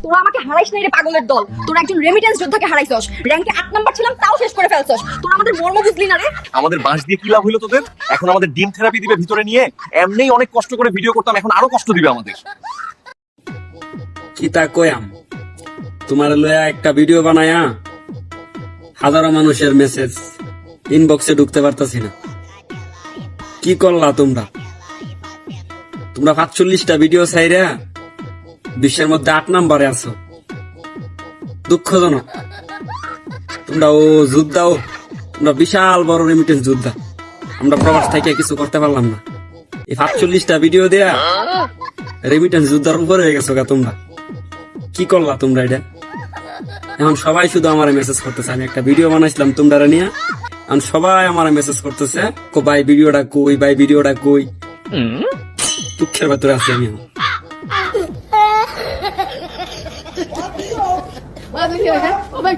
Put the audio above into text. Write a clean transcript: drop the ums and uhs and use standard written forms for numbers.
তোরা আমাকে হারাইস না রে পাগলের দল। তোরা একজন রেমিটেন্স যোদ্ধাকে হারাইছস। র‍্যাঙ্কে 8 নাম্বার ছিলাম তাও শেষ করে ফেলছস। তোরা আমাদের মর্ম বুঝলি না রে। আমাদের বাঁশ দিয়ে কি লাভ হইলো তোদের? এখন আমাদের ডিম থেরাপি দিবে ভিতরে নিয়ে। এমনিই অনেক কষ্ট করে ভিডিও করতাম, এখন আরো কষ্ট দিবে আমাদের। কিতা কয়াম, তোমার লয়া একটা ভিডিও বানায়া হাজারো মানুষের মেসেজ ইনবক্সে ঢুকতে পারতাছি না। কি করলা তোমরা? তোমরা 45টা ভিডিও চাইরা বিশ্বের মধ্যে 8 নম্বরে আছো। দুঃখজনক। তোমরা ও যোদ্ধাও, তোমরা বিশাল বড় রেমিটেন্স যোদ্ধা। আমরা প্রবাস থেকে কিছু করতে পারলাম না। এই 45টা ভিডিও দেয়া রেমিটেন্স যোদ্ধার উপরে হয়ে গেছো গা তোমরা। কি করলা তোমরা এটা? এখন সবাই শুধু আমার মেসেজ করতেছে। আমি একটা ভিডিও বানাইছিলাম তোমরা নিয়ে, এখন সবাই আমার মেসেজ করতেছে, ভাই ভিডিওটা কই, ভাই ভিডিওটা কই। দুঃখের ভেতরে আছি আমি এখন।